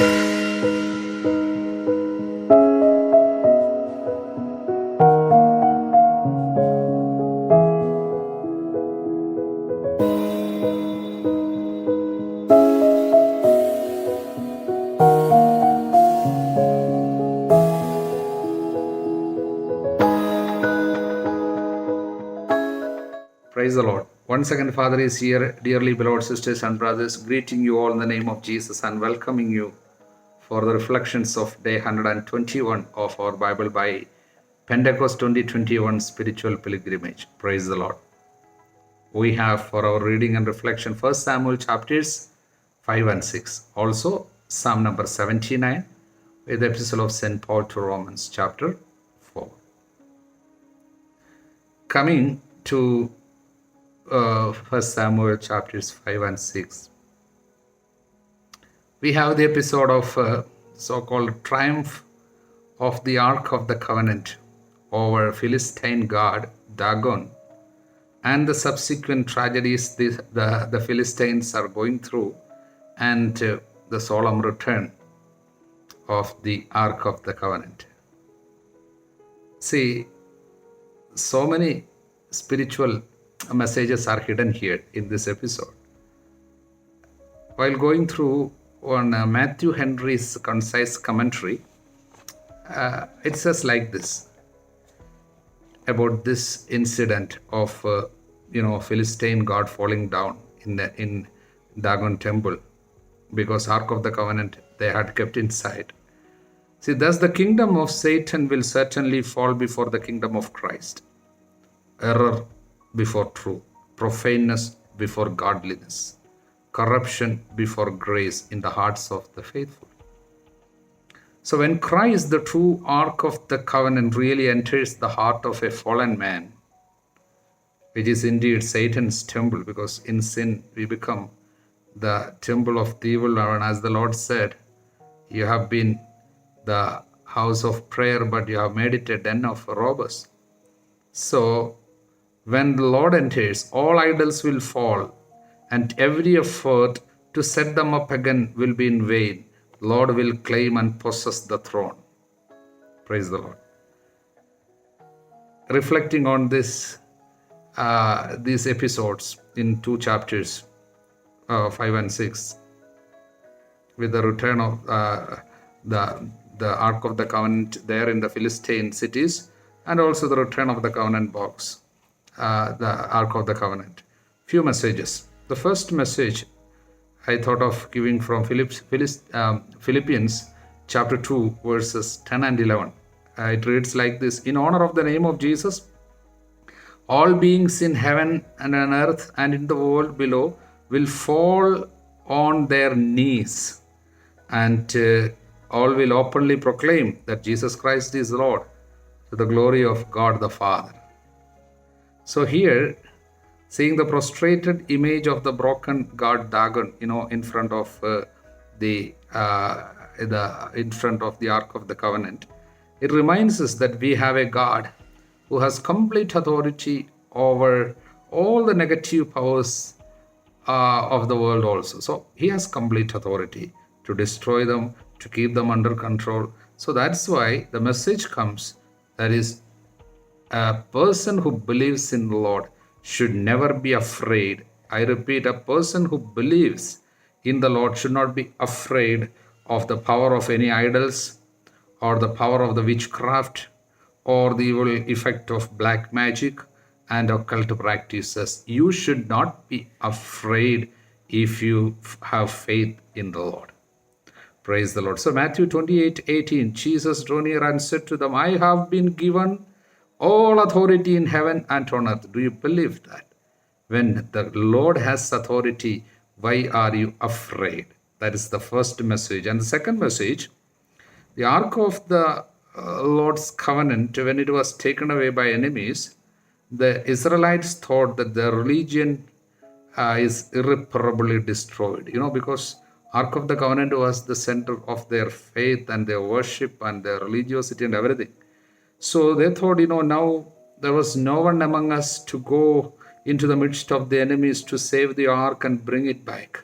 Praise the Lord. Once again, Father is here, dearly beloved sisters and brothers, greeting you all in the name of Jesus and welcoming you for the reflections of day 121 of our Bible by Pentecost 2021 Spiritual Pilgrimage. Praise the Lord. We have for our reading and reflection 1 Samuel chapters 5 and 6. Also, Psalm number 79 with the epistle of St. Paul to Romans chapter 4. Coming to 1 Samuel chapters 5 and 6. We have the episode of so-called triumph of the Ark of the Covenant over Philistine god Dagon and the subsequent tragedies the Philistines are going through and the solemn return of the Ark of the Covenant. See, so many spiritual messages are hidden here in this episode. While going through on Matthew Henry's concise commentary, it says like this about this incident of Philistine god falling down in Dagon temple because Ark of the Covenant they had kept inside. See, thus the kingdom of Satan will certainly fall before the kingdom of Christ. Error before truth, profaneness before godliness, corruption before grace in the hearts of the faithful. So when Christ, the true Ark of the Covenant, really enters the heart of a fallen man, which is indeed Satan's temple, because in sin we become the temple of the evil one. As the Lord said, you have been the house of prayer, but you have made it a den of robbers. So when the Lord enters, all idols will fall, and every effort to set them up again will be in vain. Lord will claim and possess the throne. Praise the Lord. Reflecting on this, these episodes in 2 chapters, 5 and 6, with the return of the Ark of the Covenant there in the Philistine cities, and also the return of the covenant box. The Ark of the Covenant. Few messages. The first message I thought of giving from Philippians chapter 2 verses 10 and 11. It reads like this: in honor of the name of Jesus, all beings in heaven and on earth and in the world below will fall on their knees, and all will openly proclaim that Jesus Christ is Lord, to the glory of God the Father. So here, seeing the prostrated image of the broken god Dagon, in front of in front of the Ark of the Covenant, it reminds us that we have a God who has complete authority over all the negative powers of the world also. So he has complete authority to destroy them, to keep them under control. So that's why the message comes, that is, a person who believes in the Lord should never be afraid. I repeat, a person who believes in the Lord should not be afraid of the power of any idols, or the power of the witchcraft, or the evil effect of black magic and occult practices. You should not be afraid if you have faith in the Lord. Praise the Lord. So Matthew 28:18, Jesus drew near and said to them, I have been given all authority in heaven and on earth. Do you believe that? When the Lord has authority, why are you afraid? That is the first message. And the second message, the Ark of the Lord's covenant, when it was taken away by enemies, the Israelites thought that their religion is irreparably destroyed. Because Ark of the Covenant was the center of their faith and their worship and their religiosity and everything. So they thought, now there was no one among us to go into the midst of the enemies to save the ark and bring it back.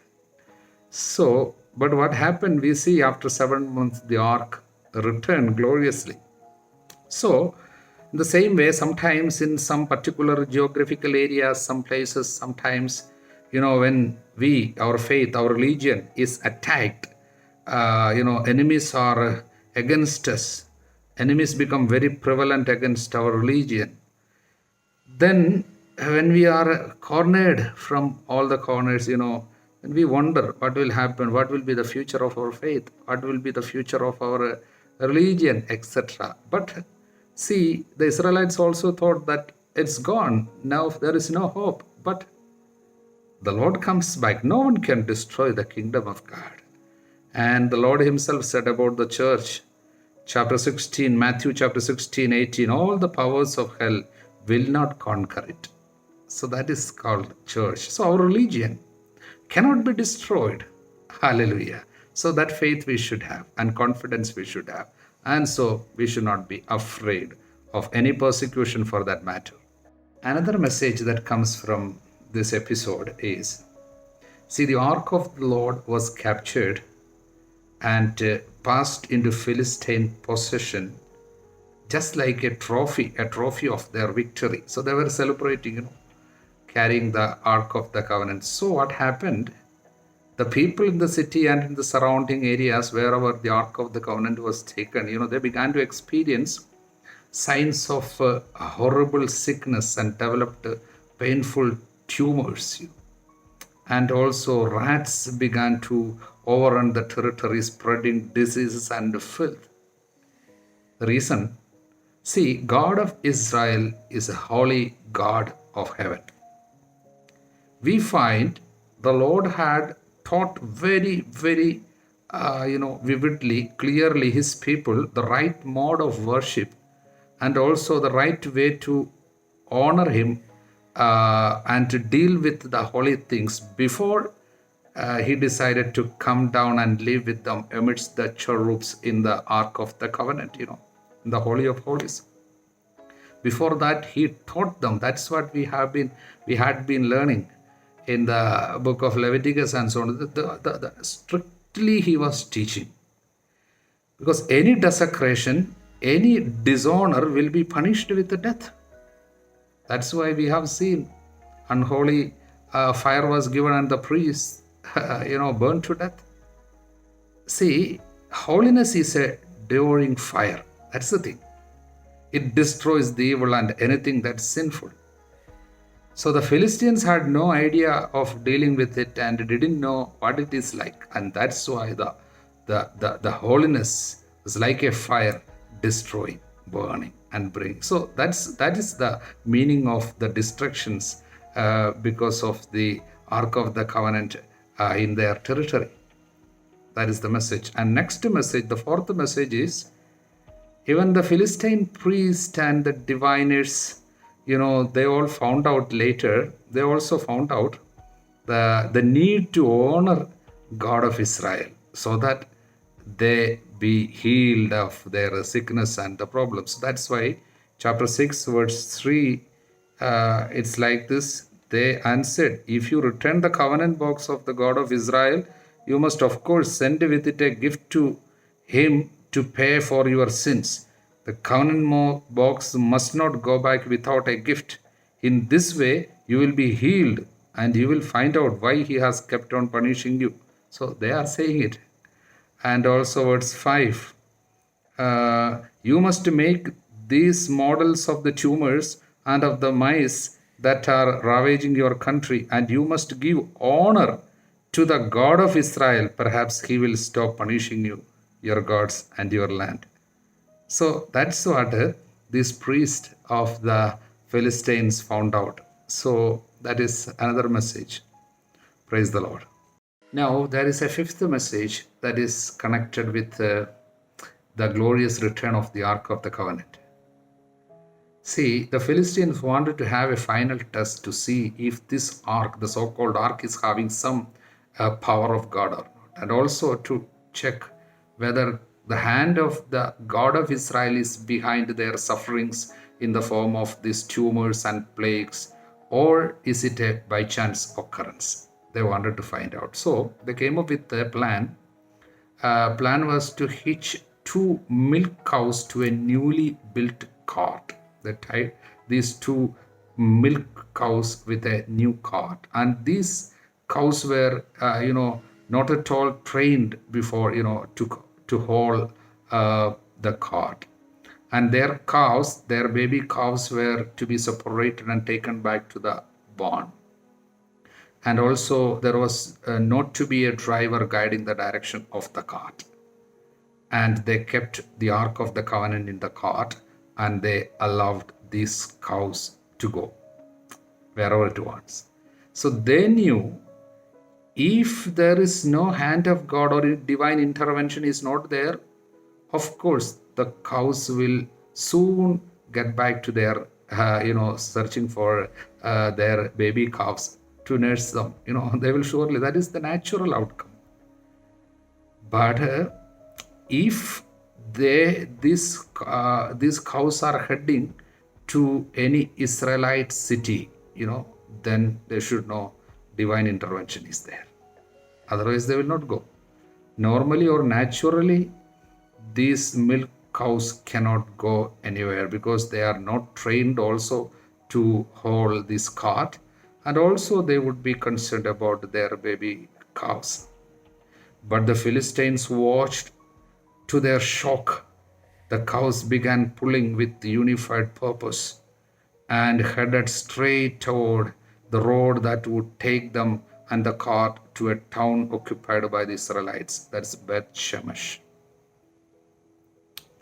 So But what happened, we see after 7 months, the ark returned gloriously. So, in the same way, sometimes in some particular geographical areas, some places, sometimes, when our faith, our religion is attacked, enemies are against us, enemies become very prevalent against our religion. Then, when we are cornered from all the corners, then we wonder what will happen, what will be the future of our faith, what will be the future of our religion, etc. But see, the Israelites also thought that it's gone, now there is no hope. But the Lord comes back. No one can destroy the kingdom of God. And the Lord Himself said about the church, chapter 16, Matthew chapter 16, 18, all the powers of hell will not conquer it. So that is called church. So our religion cannot be destroyed. Hallelujah. So that faith we should have and confidence we should have. And so we should not be afraid of any persecution for that matter. Another message that comes from this episode is, see, the ark of the Lord was captured and passed into Philistine possession, just like a trophy of their victory. So they were celebrating, carrying the ark of the covenant. So what happened? The people in the city and in the surrounding areas, wherever the ark of the covenant was taken, they began to experience signs of horrible sickness and developed painful tumors. And also rats began to overrun the territory, spreading diseases and filth. The reason, see, God of Israel is a holy God of heaven. We find the Lord had taught very, very, vividly, clearly His people the right mode of worship and also the right way to honor Him and to deal with the holy things before He decided to come down and live with them amidst the cherubs in the Ark of the Covenant, in the Holy of Holies. Before that, He taught them. That's what we had been learning in the book of Leviticus and so on. Strictly He was teaching. Because any desecration, any dishonor will be punished with the death. That's why we have seen unholy fire was given and the priests, burned to death. See, holiness is a devouring fire. That's the thing. It destroys the evil and anything that's sinful. So the Philistines had no idea of dealing with it and didn't know what it is like. And that's why the holiness is like a fire, destroying, burning, and bringing. So that is the meaning of the destructions because of the Ark of the Covenant in their territory. That is the message. And next message, the fourth message is, even the Philistine priest and the diviners, they all found out later, they also found out the need to honor God of Israel so that they be healed of their sickness and the problems. That's why chapter 6 verse 3, it's like this. They answered, if you return the covenant box of the God of Israel, you must of course send with it a gift to Him to pay for your sins. The covenant box must not go back without a gift. In this way, you will be healed and you will find out why He has kept on punishing you. So they are saying it. And also verse 5, you must make these models of the tumors and of the mice that are ravaging your country, and you must give honor to the God of Israel. Perhaps He will stop punishing you, your gods, and your land. So that's what this priest of the Philistines found out. So that is another message. Praise the Lord. Now there is a fifth message that is connected with the glorious return of the Ark of the Covenant. See, the Philistines wanted to have a final test to see if this ark, the so-called ark, is having some power of God or not, and also to check whether the hand of the God of Israel is behind their sufferings in the form of these tumors and plagues, or is it a by chance occurrence? They wanted to find out. So they came up with a plan plan was to hitch two milk cows to a newly built cart. They tied these two milk cows with a new cart, and these cows were, not at all trained before, to haul the cart. And their baby calves, were to be separated and taken back to the barn. And also, there was not to be a driver guiding the direction of the cart. And they kept the Ark of the Covenant in the cart, and they allowed these cows to go wherever it wants. So they knew, if there is no hand of God or divine intervention is not there, of course, the cows will soon get back to their, searching for their baby calves to nurse them. They will surely, that is the natural outcome. But if these cows are heading to any Israelite city, then they should know divine intervention is there. Otherwise, they will not go. Normally or naturally, these milk cows cannot go anywhere because they are not trained also to haul this cart, and also they would be concerned about their baby calves. But the Philistines watched. To their shock, the cows began pulling with unified purpose and headed straight toward the road that would take them and the cart to a town occupied by the Israelites. That's Beth Shemesh.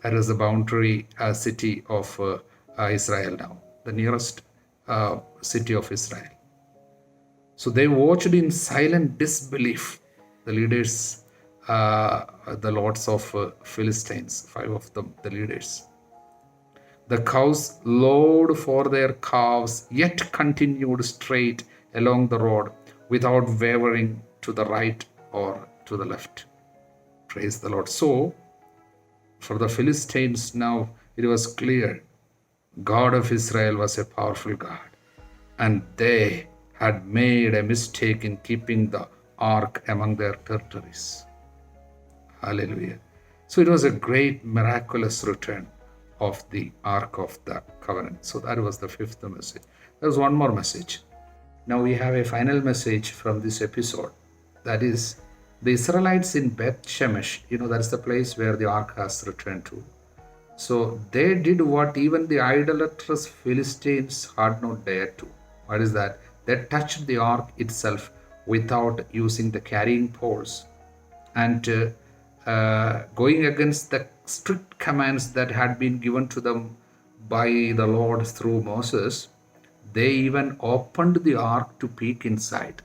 That is the boundary city of Israel now, the nearest city of Israel. So they watched in silent disbelief. The leaders, the lords of Philistines, 5 of them, the leaders. The cows lowed for their calves, yet continued straight along the road without wavering to the right or to the left. Praise the Lord. So, for the Philistines now, it was clear God of Israel was a powerful God, and they had made a mistake in keeping the ark among their territories. Hallelujah. So it was a great miraculous return of the Ark of the Covenant. So that was the 5th message. There was one more message. Now we have a final message from this episode. That is, the Israelites in Beth Shemesh, that is the place where the Ark has returned to. So they did what even the idolatrous Philistines had not dared to. What is that? They touched the Ark itself without using the carrying poles, and going against the strict commands that had been given to them by the Lord through Moses. They even opened the ark to peek inside,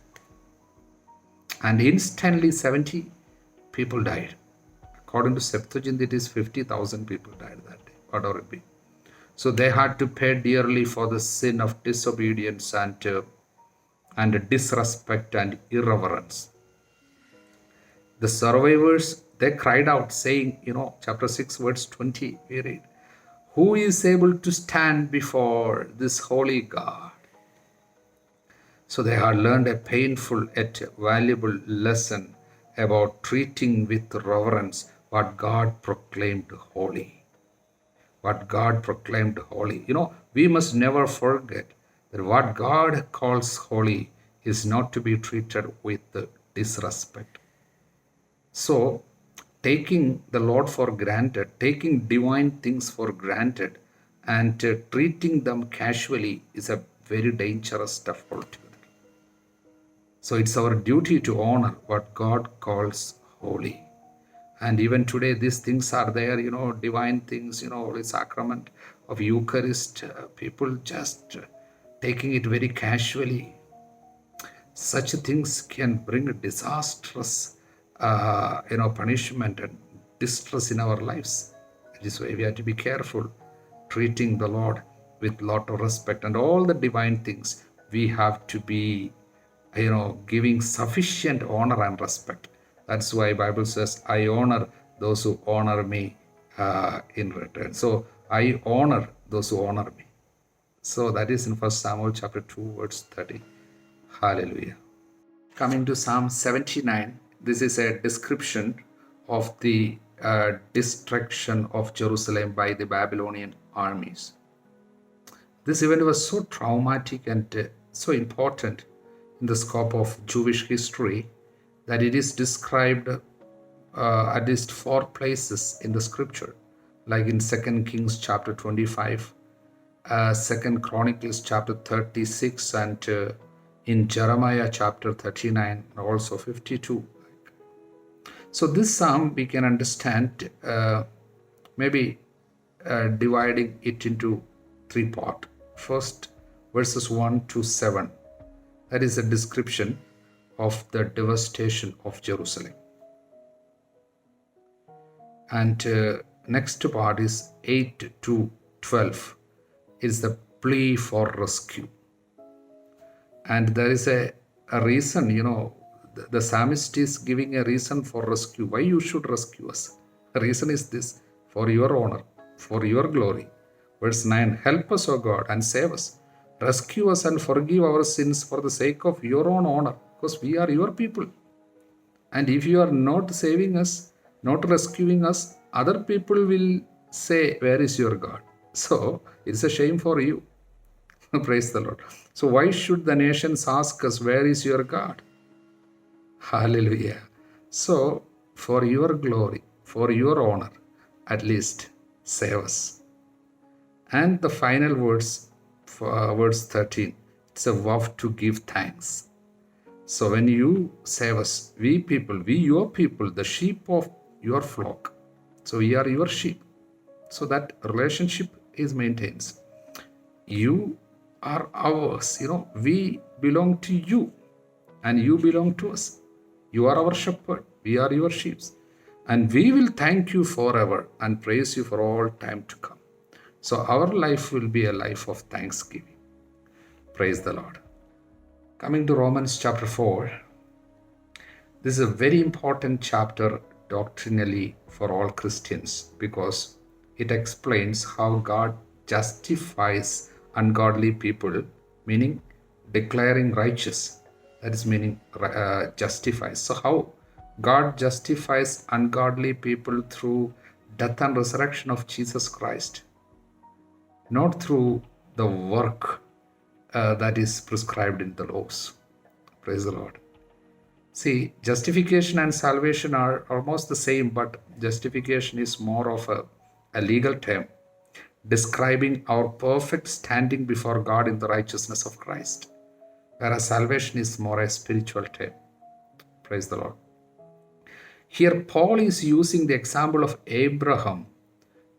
and instantly 70 people died. According to Septuagint, it is 50,000 people died that day, whatever it be. So they had to pay dearly for the sin of disobedience and disrespect and irreverence. The survivors, they cried out, saying, chapter 6, verse 20, we read, "Who is able to stand before this holy God?" So they had learned a painful yet valuable lesson about treating with reverence what God proclaimed holy. What God proclaimed holy. We must never forget that what God calls holy is not to be treated with disrespect. So, taking the Lord for granted, taking divine things for granted, and treating them casually is a very dangerous stuff altogether. So, it's our duty to honor what God calls holy. And even today, these things are there, divine things, Holy Sacrament of Eucharist, people just taking it very casually. Such things can bring a disastrous punishment and distress in our lives. That is why we have to be careful treating the Lord with lot of respect, and all the divine things we have to be, giving sufficient honor and respect. That's why Bible says, "I honor those who honor me in return." So I honor those who honor me. So that is in 1 Samuel chapter 2, verse 30. Hallelujah. Coming to Psalm 79, this is a description of the destruction of Jerusalem by the Babylonian armies. This event was so traumatic and so important in the scope of Jewish history that it is described at least 4 places in the scripture, like in 2 Kings chapter 25, 2 Chronicles chapter 36, and in Jeremiah chapter 39, and also 52. So this psalm we can understand maybe dividing it into 3 parts. First, verses 1 to 7. That is a description of the devastation of Jerusalem. And next part is 8 to 12. Is the plea for rescue. And there is a reason, the psalmist is giving a reason for rescue. Why you should rescue us? The reason is this: for your honor, for your glory. Verse 9, help us, O God, and save us. Rescue us and forgive our sins for the sake of your own honor, because we are your people. And if you are not saving us, not rescuing us, other people will say, where is your God? So it's a shame for you. Praise the Lord. So why should the nations ask us, where is your God? Hallelujah. So for your glory, for your honor, at least save us. And the final words, verse 13, it's a vow to give thanks. So when you save us, we your people, the sheep of your flock. So we are your sheep. So that relationship is maintained. You are ours. We belong to you and you belong to us. You are our shepherd. We are your sheep. And we will thank you forever and praise you for all time to come. So our life will be a life of thanksgiving. Praise the Lord. Coming to Romans chapter 4. This is a very important chapter doctrinally for all Christians, because it explains how God justifies ungodly people, meaning declaring righteous. That is meaning justifies. So how God justifies ungodly people through death and resurrection of Jesus Christ, not through the work that is prescribed in the laws. Praise the Lord. See, justification and salvation are almost the same, but justification is more of a legal term describing our perfect standing before God in the righteousness of Christ, whereas salvation is more a spiritual term. Praise the Lord. Here, Paul is using the example of Abraham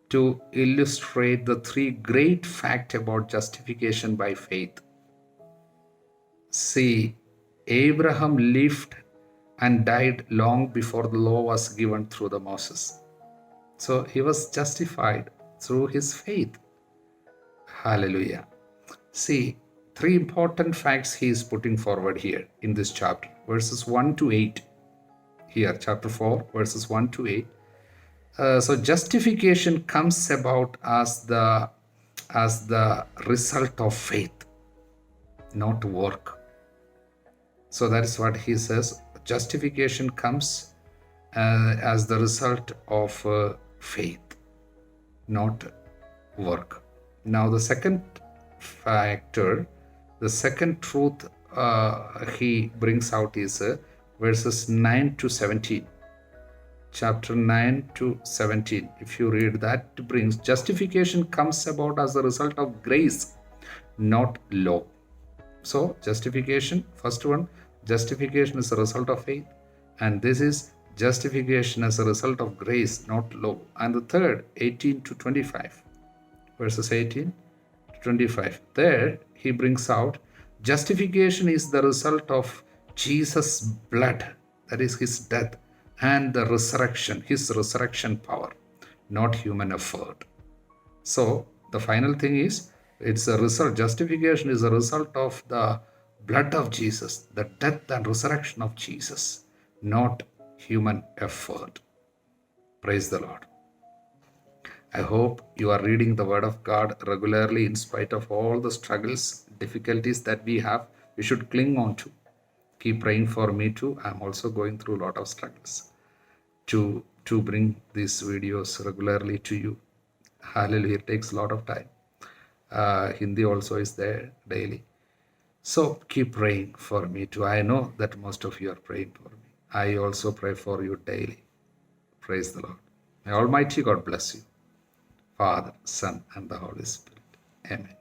to illustrate the 3 great facts about justification by faith. See, Abraham lived and died long before the law was given through the Moses. So he was justified through his faith. Hallelujah. See, 3 important facts he is putting forward here in this chapter, verses 1 to 8. Here, chapter 4, verses 1 to 8. So justification comes about as the result of faith, not work. So that is what he says. Justification comes as the result of faith, not work. Now the second factor, the second truth he brings out is verses 9 to 17. Chapter 9 to 17. If you read that, it brings justification comes about as a result of grace, not law. So justification, first one, justification is a result of faith, and this is justification as a result of grace, not law. And the third, 18 to 25, verses 18 to 25. There he brings out justification is the result of Jesus' blood, that is his death, and the resurrection, his resurrection power, not human effort. So the final thing is, it's a result. Justification is a result of the blood of Jesus, the death and resurrection of Jesus, not human effort. Praise the Lord. I hope you are reading the Word of God regularly in spite of all the struggles, difficulties that we have. We should cling on to. Keep praying for me too. I'm also going through a lot of struggles to to bring these videos regularly to you. Hallelujah. It takes a lot of time. Hindi also is there daily. So keep praying for me too. I know that most of you are praying for me. I also pray for you daily. Praise the Lord. May Almighty God bless you. Father, Son, and the Holy Spirit. Amen.